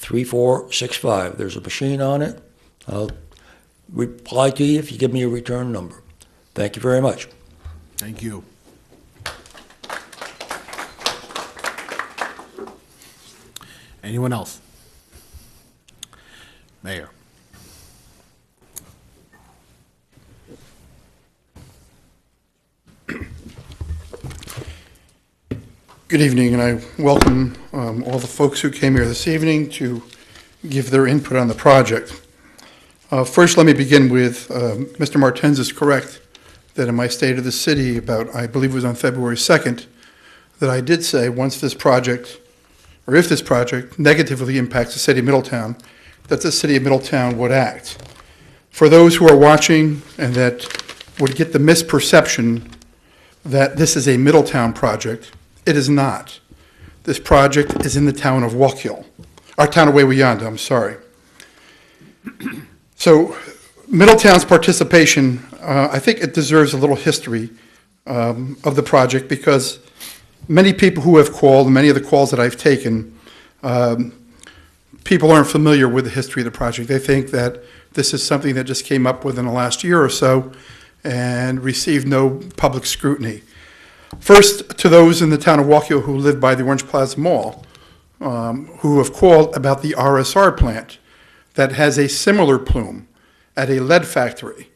3465. There's a machine on it. I'll reply to you if you give me a return number. Thank you very much. Thank you. Anyone else? Mayor. Good evening, and I welcome all the folks who came here this evening to give their input on the project. First, let me begin with Mr. Martens is correct that in my State of the City about, I believe it was on February 2nd, that I did say once this project, or if this project negatively impacts the city of Middletown, that the city of Middletown would act. For those who are watching and that would get the misperception that this is a Middletown project, it is not. This project is in the town of Waukegan, our town of Wawayanda, I'm sorry. So Middletown's participation, I think it deserves a little history of the project because many people who have called, many of the calls that I've taken, people aren't familiar with the history of the project. They think that this is something that just came up within the last year or so and received no public scrutiny. First, to those in the town of Waukegan who live by the Orange Plaza Mall, who have called about the RSR plant that has a similar plume at a lead factory.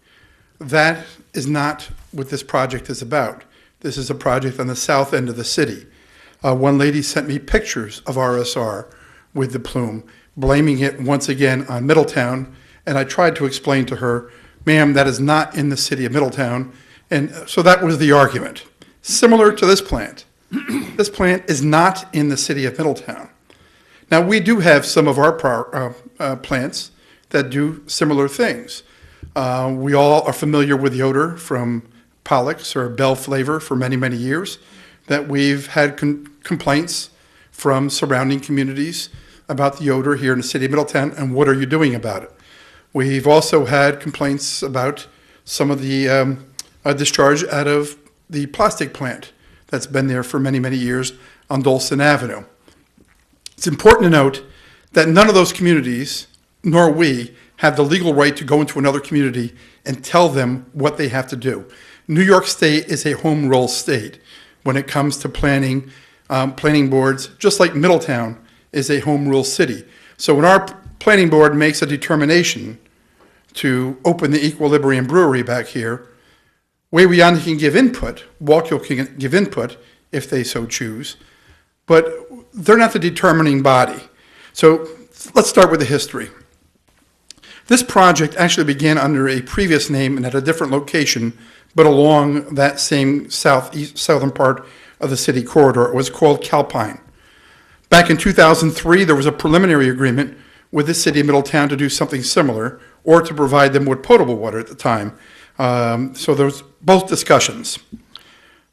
That is not what this project is about. This is a project on the south end of the city. One lady sent me pictures of RSR with the plume, blaming it once again on Middletown, and I tried to explain to her, ma'am, that is not in the city of Middletown, and so that was the argument. Similar to this plant. This plant is not in the city of Middletown. Now, we do have some of our plants that do similar things. We all are familiar with the odor from Pollux or Bell Flavor for many, many years, that we've had complaints from surrounding communities about the odor here in the city of Middletown, and what are you doing about it? We've also had complaints about some of the discharge out of the plastic plant that's been there for many, many years on Dolson Avenue. It's important to note that none of those communities, nor we, have the legal right to go into another community and tell them what they have to do. New York State is a home rule state when it comes to planning, planning boards, just like Middletown is a home rule city. So when our planning board makes a determination to open the Equilibrium Brewery back here, Wawayanda can give input, Waukegan can give input if they so choose, but they're not the determining body. So let's start with the history. This project actually began under a previous name and at a different location, but along that same southern part of the city corridor. It was called Calpine. Back in 2003, there was a preliminary agreement with the city of Middletown to do something similar, or to provide them with potable water at the time. So there was both discussions.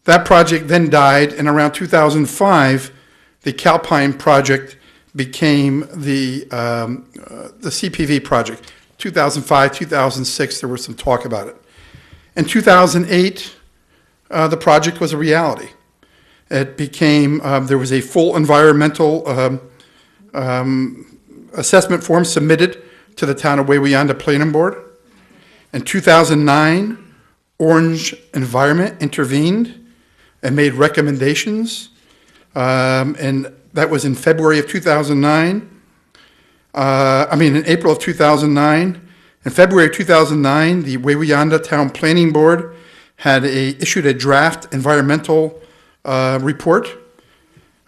That project then died, and around 2005, the Calpine project became the CPV project. 2005, 2006, there was some talk about it. In 2008, the project was a reality. It became, there was a full environmental assessment form submitted to the town of Wawayanda Planning Board. In 2009, Orange Environment intervened and made recommendations, and that was in February of 2009. In April of 2009. In February of 2009, the Wawayanda Town Planning Board had issued a draft environmental report.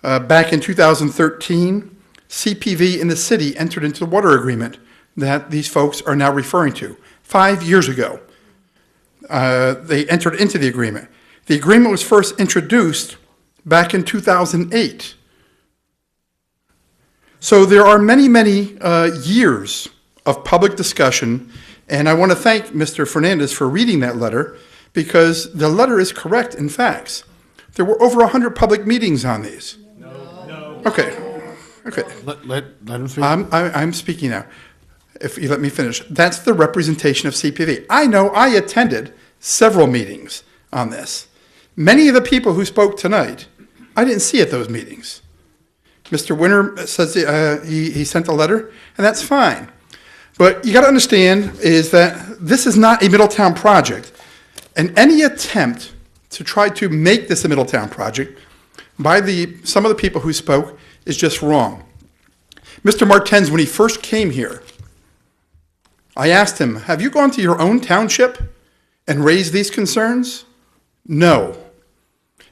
Back in 2013, CPV in the city entered into the water agreement that these folks are now referring to. 5 years ago, they entered into the agreement. The agreement was first introduced back in 2008. So there are many, many years of public discussion, and I want to thank Mr. Fernandez for reading that letter, because the letter is correct in facts. There were over 100 public meetings on these. No. Okay. Let him speak. I'm speaking now. If you let me finish. That's the representation of CPV. I know I attended several meetings on this. Many of the people who spoke tonight, I didn't see at those meetings. Mr. Winter says he sent a letter, and that's fine. But you got to understand is that this is not a Middletown project, and any attempt to try to make this a Middletown project by some of the people who spoke is just wrong. Mr. Martens, when he first came here, I asked him, have you gone to your own township and raised these concerns? No.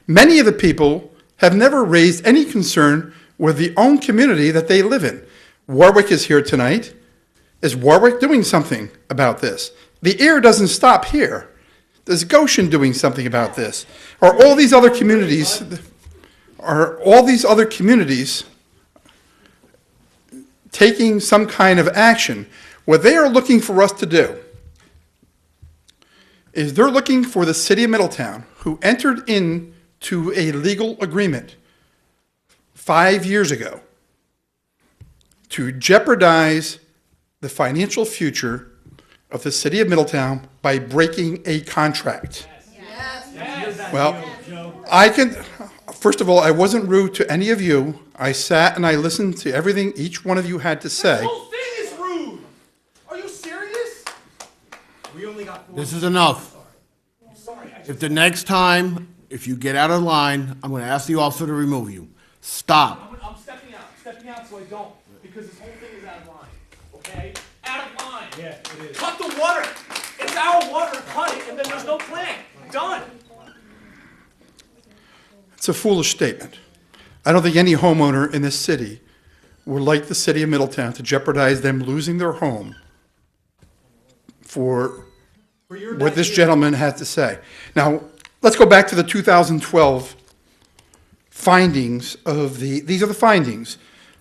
Many of the people have never raised any concern with the own community that they live in. Warwick is here tonight. Is Warwick doing something about this? The air doesn't stop here. Is Goshen doing something about this? Are all these other communities taking some kind of action? What they are looking for us to do is they're looking for the city of Middletown, who entered into a legal agreement 5 years ago, to jeopardize the financial future of the city of Middletown by breaking a contract. Well, first of all, I wasn't rude to any of you. I sat and I listened to everything each one of you had to say. This whole thing is rude. Are you serious? We only got 4. This is enough. I'm sorry. If the next time, if you get out of line, I'm going to ask the officer to remove you. Stop. I'm stepping out so I don't, because this whole thing is out of line. Okay? Out of line. Yeah, it is. Cut the water. It's our water. Cut it, and then there's no plant. Done. It's a foolish statement. I don't think any homeowner in this city would like the city of Middletown to jeopardize them losing their home for what this gentleman had to say. Now, let's go back to the 2012 findings these are the findings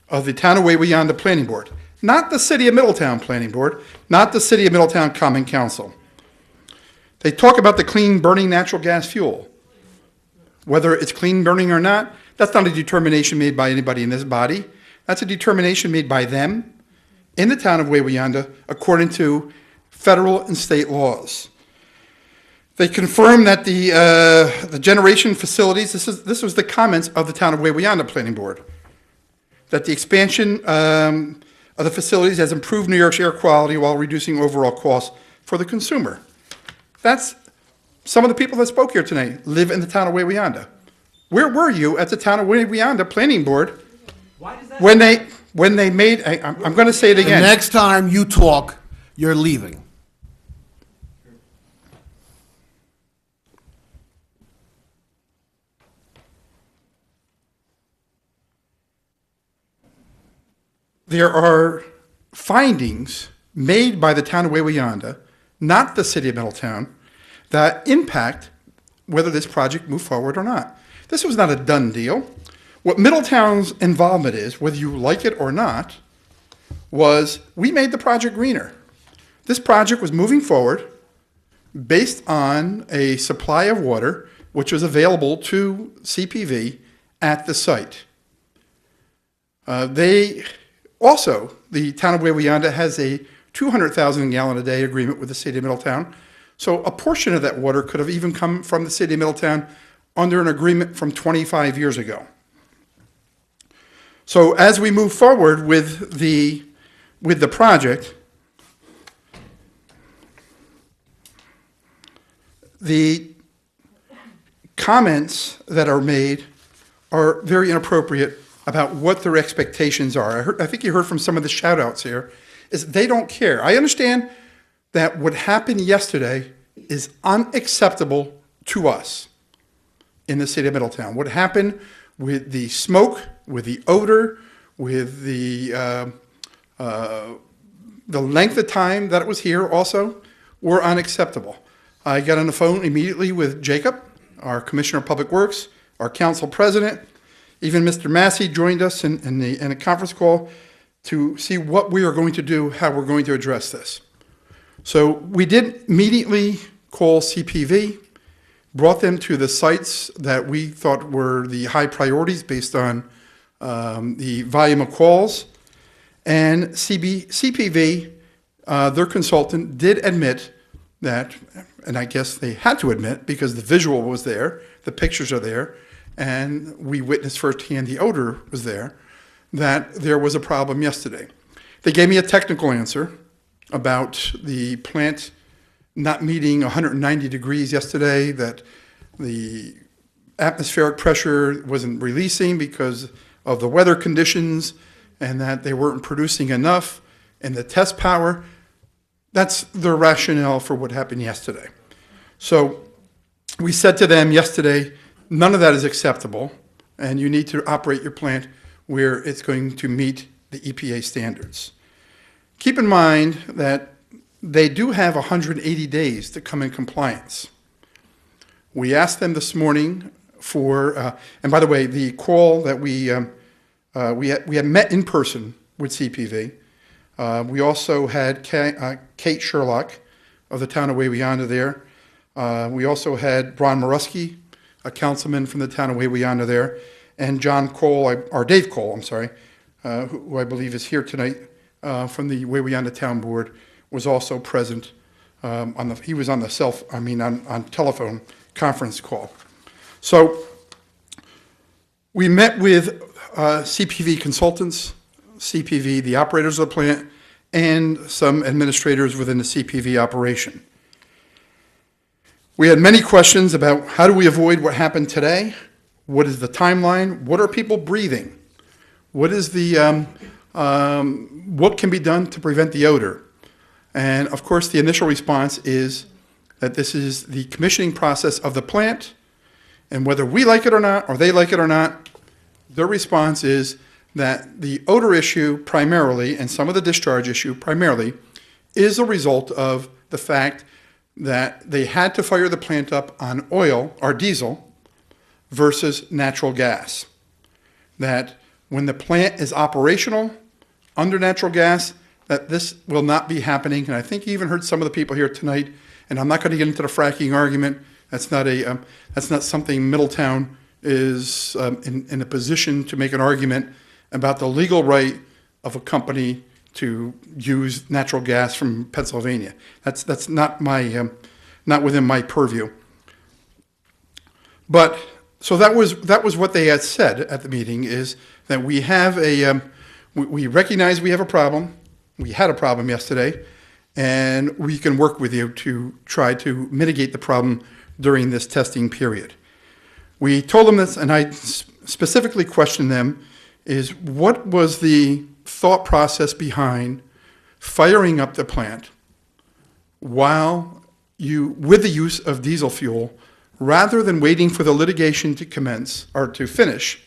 of the Town of Wawayanda Planning Board. Not the City of Middletown Planning Board, not the City of Middletown Common Council. They talk about the clean burning natural gas fuel. Whether it's clean burning or not, that's not a determination made by anybody in this body. That's a determination made by them in the town of Wawayanda according to federal and state laws. They confirm that the generation facilities, this was the comments of the town of Wawayanda Planning Board, that the expansion of the facilities has improved New York's air quality while reducing overall costs for the consumer. That's some of the people that spoke here tonight live in the town of Wawayanda. Where were you at the town of Wawayanda Planning Board when they made? I'm going to say it The again. next time you talk, you're leaving. There are findings made by the town of Wawayanda, not the city of Middletown, that impact whether this project move forward or not. This was not a done deal. What Middletown's involvement is, whether you like it or not, was we made the project greener. This project was moving forward based on a supply of water which was available to CPV at the site. The town of Wawayanda has a 200,000 gallon a day agreement with the city of Middletown. So a portion of that water could have even come from the city of Middletown under an agreement from 25 years ago. So as we move forward with the project, the comments that are made are very inappropriate about what their expectations are. I think you heard from some of the shout-outs here, is they don't care. I understand that what happened yesterday is unacceptable to us in the city of Middletown. What happened with the smoke, with the odor, with the length of time that it was here also, were unacceptable. I got on the phone immediately with Jacob, our Commissioner of Public Works, our council president. Even Mr. Massey joined us in a conference call to see what we are going to do, how we're going to address this. So we did immediately call CPV, brought them to the sites that we thought were the high priorities based on the volume of calls. And CPV, their consultant, did admit that, and I guess they had to admit because the visual was there, the pictures are there, and we witnessed firsthand the odor was there, that there was a problem yesterday. They gave me a technical answer about the plant not meeting 190 degrees yesterday, that the atmospheric pressure wasn't releasing because of the weather conditions, and that they weren't producing enough, and the test power. That's the rationale for what happened yesterday. So we said to them yesterday, none of that is acceptable, and you need to operate your plant where it's going to meet the EPA standards. Keep in mind that they do have 180 days to come in compliance. We asked them this morning for, and by the way, the call that we had met in person with CPV. We also had Kate Sherlock of the town of Wawayanda there. We also had Ron Morusky, a councilman from the town of Wawayanda there, and John Cole, or Dave Cole, I'm sorry, who I believe is here tonight from the Wawayanda Town Board, was also present. He was on the on telephone conference call. So we met with CPV consultants, CPV, the operators of the plant, and some administrators within the CPV operation. We had many questions about how do we avoid what happened today? What is the timeline? What are people breathing? What is what can be done to prevent the odor? And of course, the initial response is that this is the commissioning process of the plant, and whether we like it or not, or they like it or not, their response is that the odor issue primarily, and some of the discharge issue primarily, is a result of the fact that they had to fire the plant up on oil or diesel versus natural gas. That when the plant is operational under natural gas, that this will not be happening. And I think you even heard some of the people here tonight, and I'm not going to get into the fracking argument. That's not something Middletown is in a position to make an argument about the legal right of a company to use natural gas from Pennsylvania. That's not not within my purview. But so that was what they had said at the meeting, is that we have we recognize we have a problem. We had a problem yesterday, and we can work with you to try to mitigate the problem during this testing period. We told them this, and I specifically questioned them, is what was the thought process behind firing up the plant with the use of diesel fuel, rather than waiting for the litigation to commence or to finish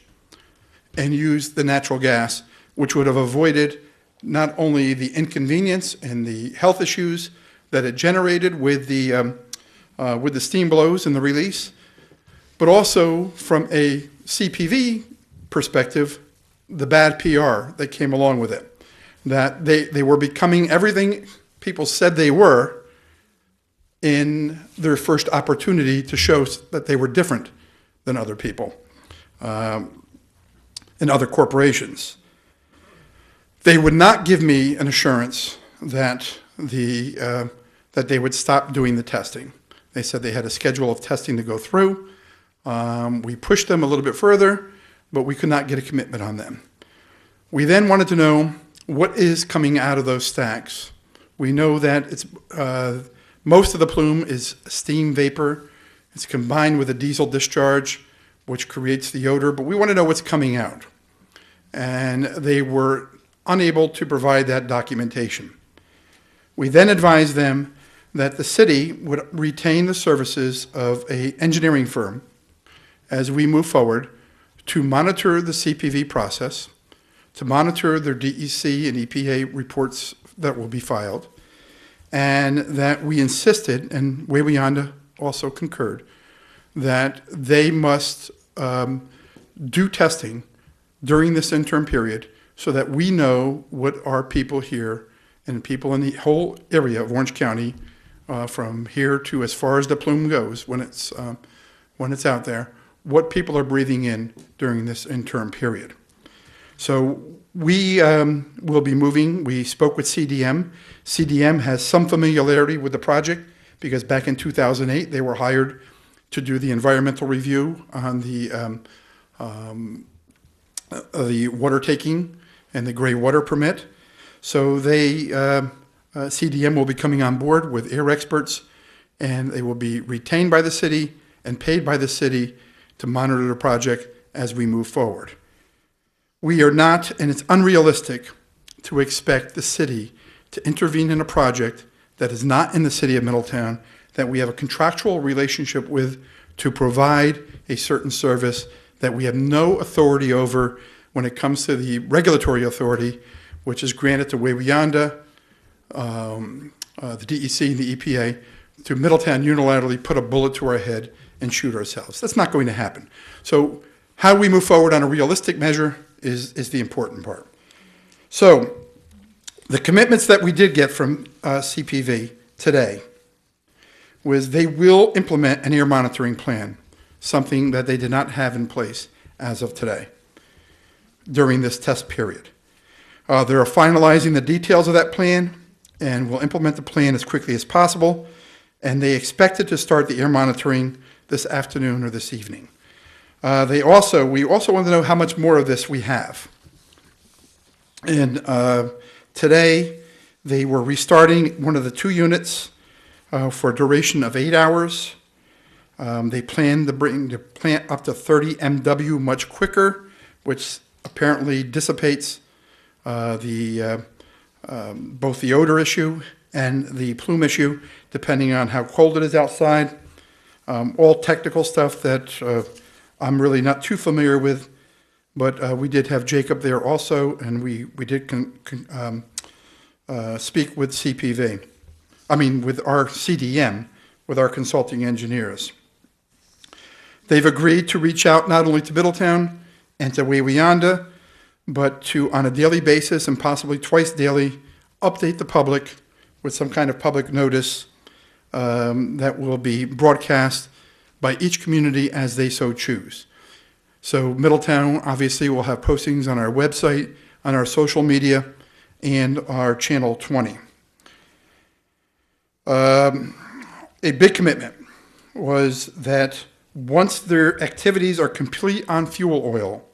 and use the natural gas, which would have avoided not only the inconvenience and the health issues that it generated with the steam blows and the release, but also from a CPV perspective, the bad PR that came along with it. That they were becoming everything people said they were in their first opportunity to show that they were different than other people and other corporations. They would not give me an assurance that that they would stop doing the testing. They said they had a schedule of testing to go through. We pushed them a little bit further, but we could not get a commitment on them. We then wanted to know what is coming out of those stacks. We know that it's most of the plume is steam vapor. It's combined with a diesel discharge, which creates the odor, but we want to know what's coming out. And they were unable to provide that documentation. We then advised them that the city would retain the services of an engineering firm as we move forward to monitor the CPV process, to monitor their DEC and EPA reports that will be filed, and that we insisted, and Wawayanda also concurred, that they must do testing during this interim period so that we know what our people here and people in the whole area of Orange County, from here to as far as the plume goes when it's out there, what people are breathing in during this interim period. So we will be moving. We spoke with CDM. CDM has some familiarity with the project because back in 2008 they were hired to do the environmental review on the the water taking and the gray water permit. So CDM will be coming on board with air experts, and they will be retained by the city and paid by the city to monitor the project as we move forward. We are not, and it's unrealistic to expect the city to intervene in a project that is not in the city of Middletown, that we have a contractual relationship with to provide a certain service that we have no authority over when it comes to the regulatory authority, which is granted to Wawayanda, the DEC, and the EPA, to Middletown unilaterally put a bullet to our head and shoot ourselves. That's not going to happen. So how we move forward on a realistic measure is the important part. So the commitments that we did get from CPV today was they will implement an air monitoring plan, something that they did not have in place as of today during this test period. They're finalizing the details of that plan and will implement the plan as quickly as possible, and they expected to start the air monitoring this afternoon or this evening. We also want to know how much more of this we have. And today, they were restarting one of the 2 units for a duration of 8 hours. They plan to bring the plant up to 30 MW much quicker, which apparently dissipates both the odor issue and the plume issue, depending on how cold it is outside. All technical stuff that I'm really not too familiar with, but we did have Jacob there also, and we did speak with CPV. I mean, with our CDM, with our consulting engineers. They've agreed to reach out not only to Middletown and to Wawayanda, but to, on a daily basis and possibly twice daily, update the public with some kind of public notice that will be broadcast by each community as they so choose. So Middletown obviously will have postings on our website, on our social media, and our Channel 20. A big commitment was that once their activities are complete on fuel oil,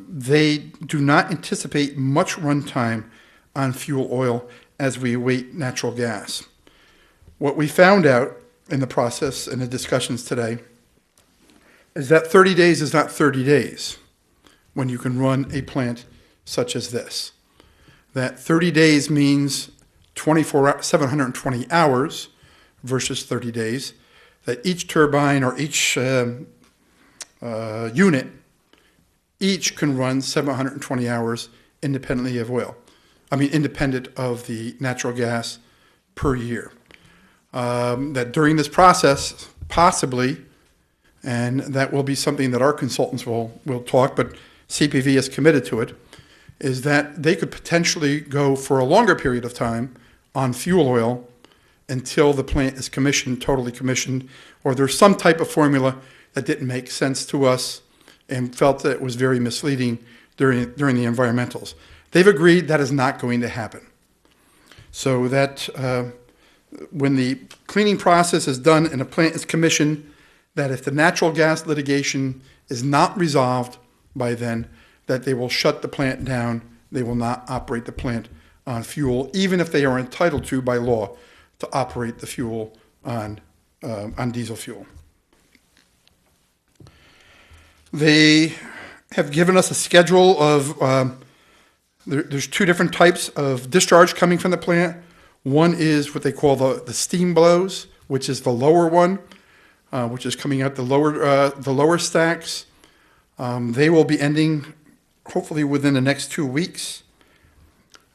they do not anticipate much runtime on fuel oil as we await natural gas. What we found out in the process and the discussions today is that 30 days is not 30 days when you can run a plant such as this. That 30 days means 720 hours versus 30 days, that each turbine or each unit each can run 720 hours independently of oil. Independent of the natural gas per year. That during this process, possibly, and that will be something that our consultants will talk, but CPV is committed to it, is that they could potentially go for a longer period of time on fuel oil until the plant is commissioned, totally commissioned, or there's some type of formula that didn't make sense to us and felt that it was very misleading during the environmentals. They've agreed that is not going to happen. So that when the cleaning process is done and the plant is commissioned, that if the natural gas litigation is not resolved by then, that they will shut the plant down. They will not operate the plant on fuel, even if they are entitled to by law to operate the fuel on diesel fuel. They have given us a schedule of, there's 2 different types of discharge coming from the plant. One is what they call the steam blows, which is the lower one, which is coming out the lower stacks. They will be ending hopefully within the next 2 weeks.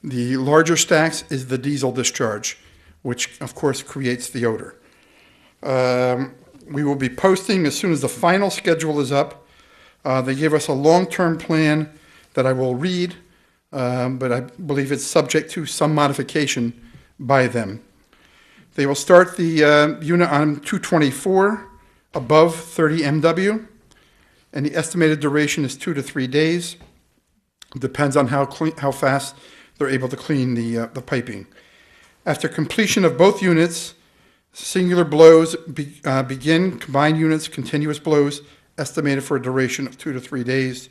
The larger stacks is the diesel discharge, which of course creates the odor. We will be posting as soon as the final schedule is up. They gave us a long-term plan that I will read, but I believe it's subject to some modification by them. They will start the unit on 224 above 30 MW, and the estimated duration is 2 to 3 days. It depends on how fast they're able to clean the piping. After completion of both units, singular blows begin, combined units, continuous blows, estimated for a duration of 2 to 3 days.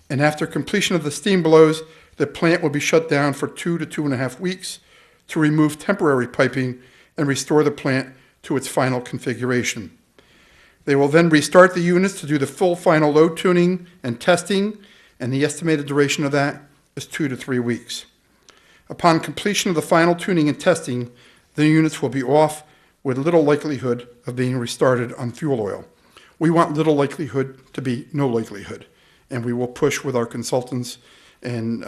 and after completion of the steam blows, the plant will be shut down for 2 to 2.5 weeks to remove temporary piping and restore the plant to its final configuration. They will then restart the units to do the full final load tuning and testing, and the estimated duration of that is 2 to 3 weeks. Upon completion of the final tuning and testing, the units will be off with little likelihood of being restarted on fuel oil. We want little likelihood to be no likelihood, and we will push with our consultants and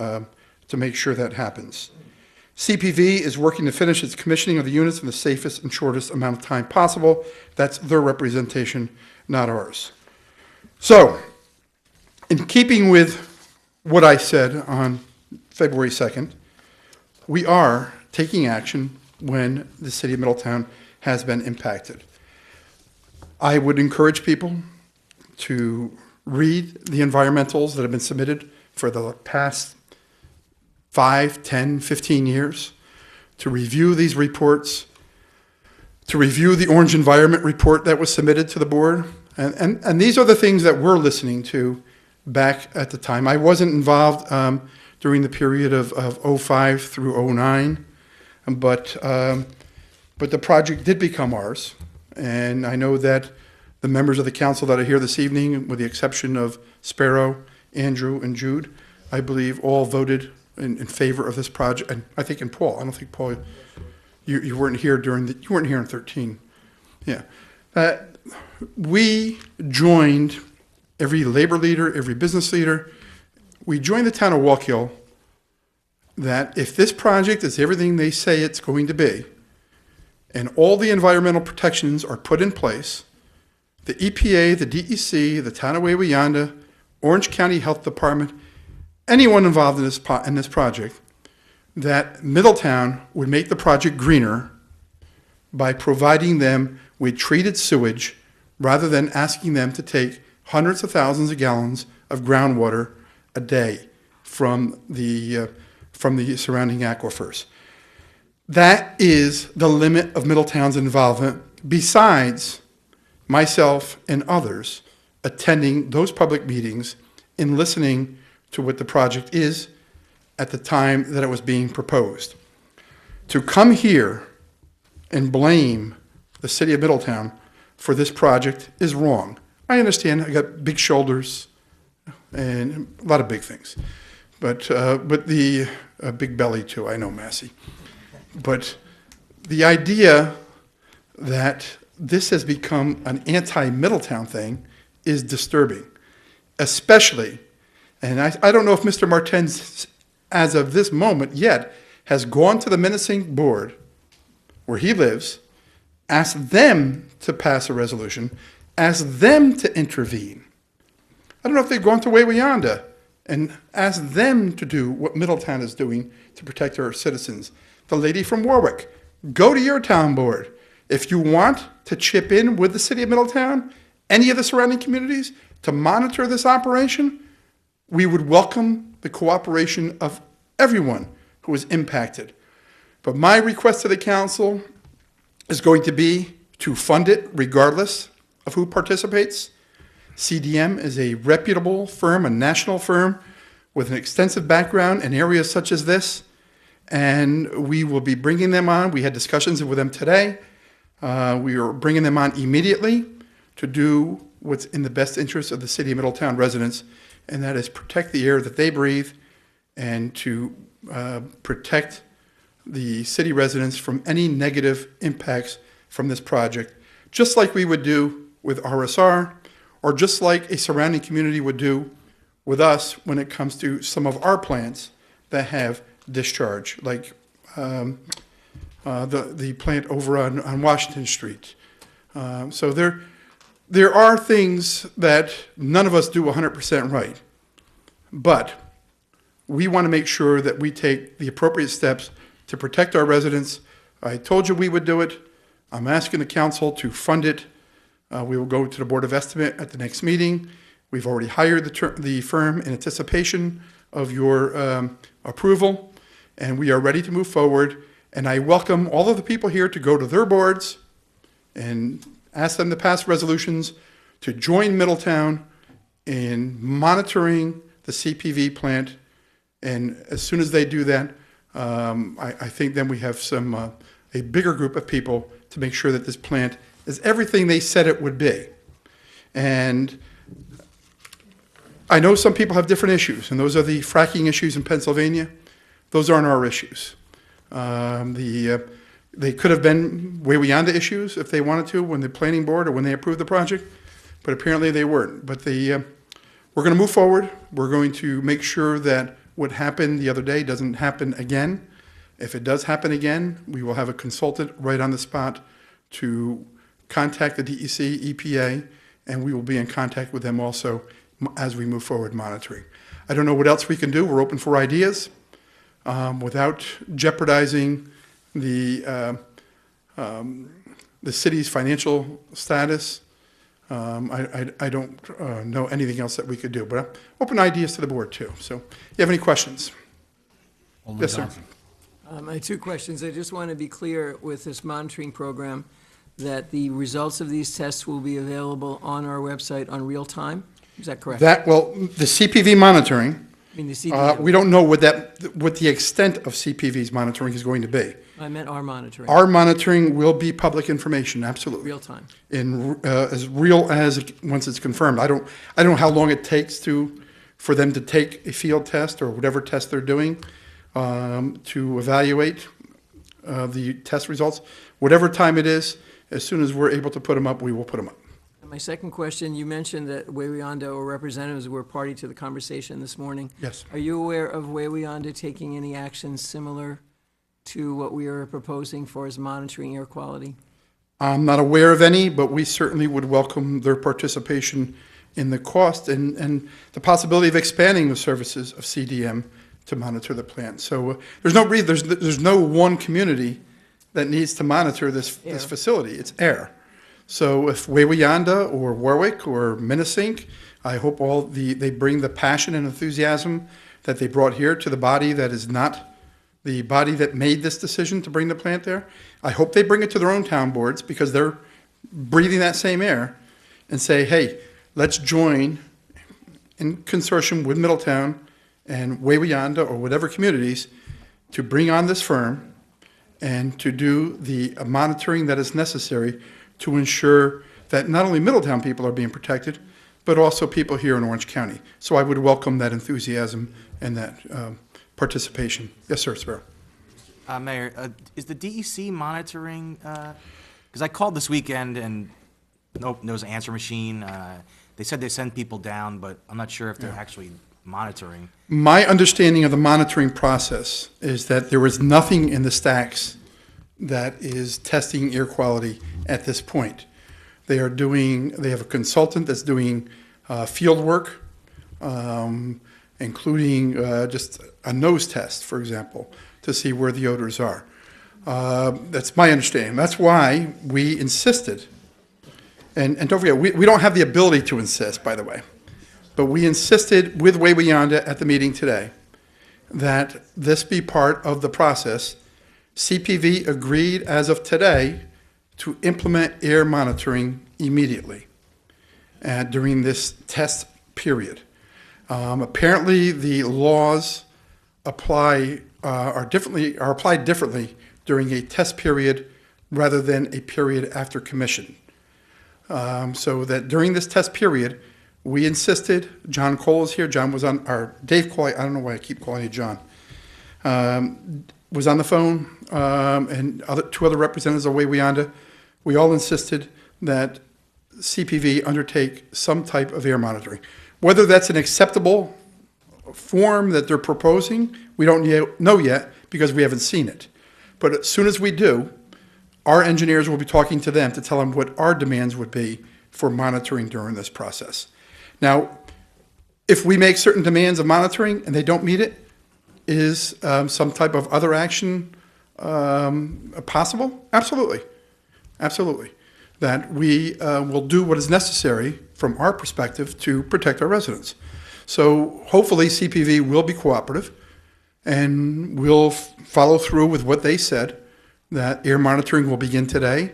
to make sure that happens. CPV is working to finish its commissioning of the units in the safest and shortest amount of time possible. That's their representation, not ours. So, in keeping with what I said on February 2nd, we are taking action when the city of Middletown has been impacted. I would encourage people to read the environmentals that have been submitted for the past 5, 10, 15 years, to review these reports, to review the Orange Environment Report that was submitted to the board. And these are the things that we're listening to back at the time. I wasn't involved during the period of 05 through 09, but the project did become ours. And I know that the members of the council that are here this evening, with the exception of Sparrow, Andrew, and Jude, I believe all voted in favor of this project. And I think, and Paul, I don't think, Paul, you weren't here you weren't here in 13. Yeah. We joined, every labor leader, every business leader, we joined the town of Wallkill that if this project is everything they say it's going to be, and all the environmental protections are put in place, the EPA, the DEC, the town of Wawayanda, Orange County Health Department, anyone involved in this project, that Middletown would make the project greener by providing them with treated sewage rather than asking them to take hundreds of thousands of gallons of groundwater a day from the surrounding aquifers. That is the limit of Middletown's involvement, besides myself and others attending those public meetings and listening to what the project is at the time that it was being proposed. To come here and blame the city of Middletown for this project is wrong. I understand, I got big shoulders and a lot of big things, but the big belly too, I know, Massey. But the idea that this has become an anti-Middletown thing is disturbing, especially, and I don't know if Mr. Martens, as of this moment yet, has gone to the Menacing Board, where he lives, asked them to pass a resolution, asked them to intervene. I don't know if they've gone to Wawayanda and asked them to do what Middletown is doing to protect our citizens. The lady from Warwick, go to your town board. If you want to chip in with the city of Middletown, any of the surrounding communities, to monitor this operation, we would welcome the cooperation of everyone who is impacted. But my request to the council is going to be to fund it regardless of who participates. CDM is a reputable firm, a national firm with an extensive background in areas such as this, and we will be bringing them on. We had discussions with them today. We are bringing them on immediately to do what's in the best interest of the city of Middletown residents, and that is protect the air that they breathe and to protect the city residents from any negative impacts from this project, just like we would do with RSR, or just like a surrounding community would do with us when it comes to some of our plants that have discharge, like the plant over on Washington Street. So there are things that none of us do 100% right, but we want to make sure that we take the appropriate steps to protect our residents. I told you we would do it. I'm asking the council to fund it. We will go to the Board of Estimate at the next meeting. We've already hired the firm in anticipation of your approval, and we are ready to move forward. And I welcome all of the people here to go to their boards and ask them to pass resolutions to join Middletown in monitoring the CPV plant, and as soon as they do that, I think then we have a bigger group of people to make sure that this plant is everything they said it would be. And I know some people have different issues, and those are the fracking issues in Pennsylvania. Those aren't our issues. They could have been Wawayanda issues if they wanted to when the planning board or when they approved the project, but apparently they weren't. But we're going to move forward. We're going to make sure that what happened the other day doesn't happen again. If it does happen again, we will have a consultant right on the spot to contact the DEC, EPA, and we will be in contact with them also as we move forward monitoring. I don't know what else we can do. We're open for ideas without jeopardizing the city's financial status. I don't know anything else that we could do, but I'm open ideas to the board too. So, you have any questions? Yes, sir. My two questions. I just want to be clear with this monitoring program that the results of these tests will be available on our website on real time. Is that correct? Well, the CPV monitoring, I mean, the CDM. we don't know what the extent of CPV's monitoring is going to be. I meant our monitoring. Our monitoring will be public information, absolutely. Real time. As real as once it's confirmed. I don't know how long it takes for them to take a field test or whatever test they're doing to evaluate the test results. Whatever time it is, as soon as we're able to put them up, we will put them up. My second question, you mentioned that Wawayanda or representatives were party to the conversation this morning. Yes. Are you aware of Wawayanda taking any actions similar to what we are proposing for as monitoring air quality? I'm not aware of any, but we certainly would welcome their participation in the cost and the possibility of expanding the services of CDM to monitor the plant. So there's no reason, there's no one community that needs to monitor this facility. It's air. So if Wawayanda or Warwick or Minnesink, I hope they bring the passion and enthusiasm that they brought here to the body that is not the body that made this decision to bring the plant there. I hope they bring it to their own town boards because they're breathing that same air and say, hey, let's join in consortium with Middletown and Wawayanda or whatever communities to bring on this firm and to do the monitoring that is necessary to ensure that not only Middletown people are being protected, but also people here in Orange County. So I would welcome that enthusiasm and that participation. Yes, sir, Sparrow. Mayor, is the DEC monitoring, because I called this weekend and nope, there was an answer machine. They said they send people down, but I'm not sure if they're actually monitoring. My understanding of the monitoring process is that there is nothing in the stacks that is testing air quality at this point. They have a consultant that's doing field work, including just a nose test, for example, to see where the odors are. That's my understanding. That's why we insisted, and don't forget, we don't have the ability to insist, by the way, but we insisted with Wawayanda at the meeting today that this be part of the process. CPV agreed as of today to implement air monitoring immediately during this test period. Apparently, the laws are applied differently during a test period rather than a period after commission. So that during this test period, we insisted. John Cole is here. John was on Dave Cole. I don't know why I keep calling you John. Was on the phone, and two other representatives of Wawayanda. We all insisted that CPV undertake some type of air monitoring. Whether that's an acceptable form that they're proposing, we don't know yet because we haven't seen it. But as soon as we do, our engineers will be talking to them to tell them what our demands would be for monitoring during this process. Now, if we make certain demands of monitoring and they don't meet it, is some type of other action possible? Absolutely. Absolutely. That we will do what is necessary from our perspective to protect our residents. So hopefully CPV will be cooperative and will follow through with what they said, that air monitoring will begin today.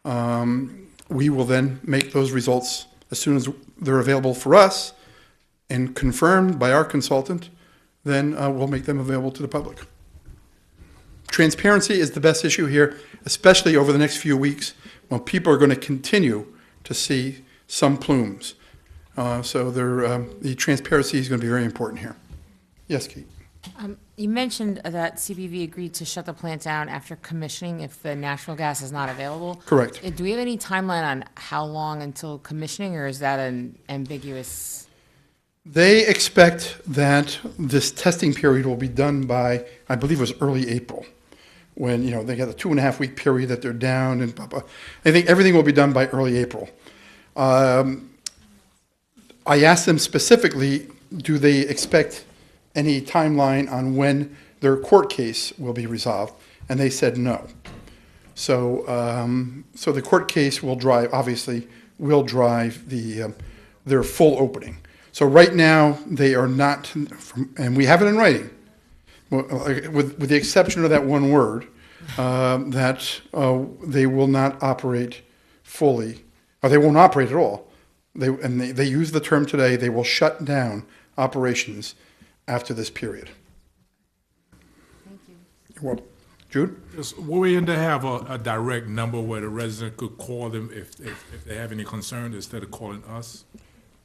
We will then make those results as soon as they're available for us and confirmed by our consultant, then we'll make them available to the public. Transparency is the best issue here, especially over the next few weeks when people are going to continue to see some plumes. So the transparency is going to be very important here. Yes, Kate? You mentioned that CPV agreed to shut the plant down after commissioning if the natural gas is not available. Correct. Do we have any timeline on how long until commissioning, or is that an ambiguous? They expect that this testing period will be done by, I believe it was early April, when, you know, they got a 2.5-week period that they're down and blah, blah. I think everything will be done by early April. I asked them specifically, do they expect any timeline on when their court case will be resolved? And they said no. So, so the court case will drive, obviously, will drive their full opening. So right now, they are not, and we have it in writing, with the exception of that one word, that they will not operate fully, or they won't operate at all. They use the term today, they will shut down operations after this period. Thank you. You're welcome. Jude? Just, will we in to have a direct number where the resident could call them if they have any concern instead of calling us?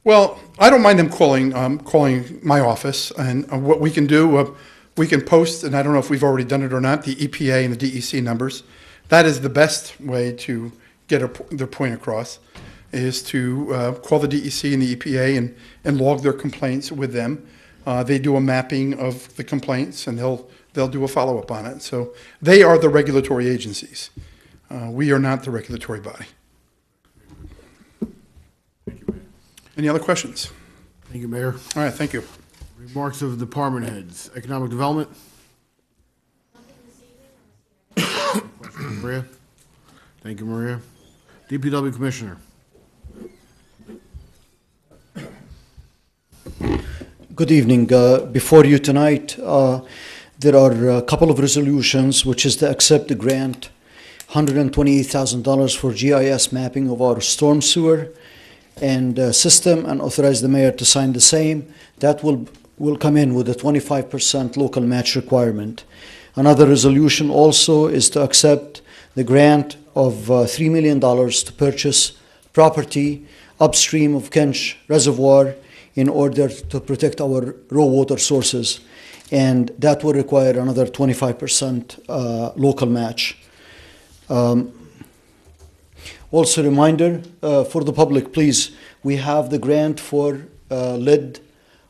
Well, I don't mind them calling my office, and what we can do, we can post, and I don't know if we've already done it or not, the EPA and the DEC numbers. That is the best way to get their point across, is to call the DEC and the EPA and log their complaints with them. They do a mapping of the complaints, and they'll do a follow-up on it. So they are the regulatory agencies. We are not the regulatory body. Any other questions? Thank you, Mayor. All right, thank you. Remarks of department heads. Economic Development? Maria? Thank you, Maria. DPW Commissioner? Good evening. Before you tonight, there are a couple of resolutions, which is to accept the grant, $128,000 for GIS mapping of our storm sewer and system, and authorize the mayor to sign the same. That will come in with a 25% local match requirement. Another resolution also is to accept the grant of $3 million to purchase property upstream of Kench Reservoir in order to protect our raw water sources. And that will require another 25% local match. Also, reminder for the public, please, we have the grant for lead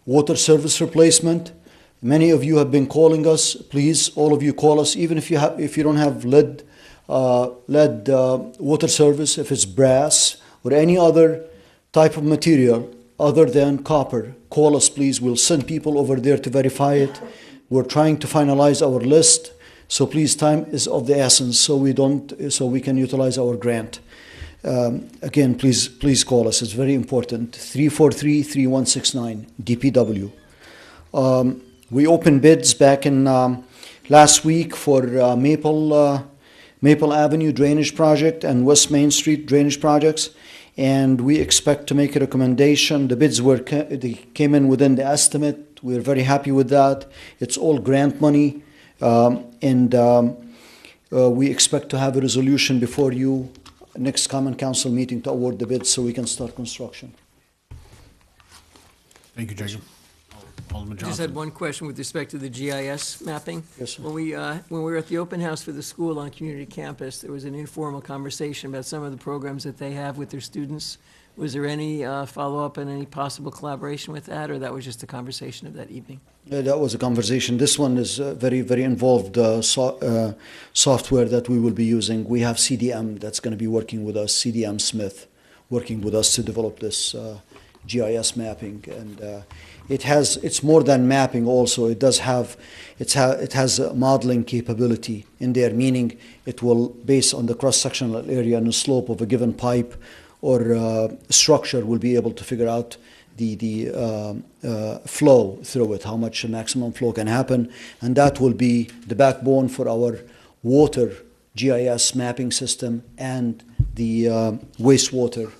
water service replacement. Many of you have been calling us. Please, all of you call us, even if you don't have lead water service, if it's brass or any other type of material other than copper, call us, please. We'll send people over there to verify it. We're trying to finalize our list, so please, time is of the essence, so we can utilize our grant. Again, please call us. It's very important. 343-3169 DPW. We opened bids back in last week for Maple Avenue drainage project and West Main Street drainage projects, and we expect to make a recommendation. The bids they came in within the estimate. We're very happy with that. It's all grant money, and we expect to have a resolution before you next Common Council meeting to award the bids so we can start construction. Thank you, Jacob. Alderman I just Johnson. had one question with respect to the GIS mapping. Yes, sir. When we were at the open house for the school on community campus, there was an informal conversation about some of the programs that they have with their students. Was there any follow-up and any possible collaboration with that, or that was just a conversation of that evening? That was a conversation. This one is very, very involved software that we will be using. We have CDM that's going to be working with us, CDM Smith, working with us to develop this GIS mapping. And it's more than mapping also. It has a modeling capability in there, meaning it will, based on the cross-sectional area and the slope of a given pipe or structure, will be able to figure out the flow through it, how much maximum flow can happen, and that will be the backbone for our water GIS mapping system and the wastewater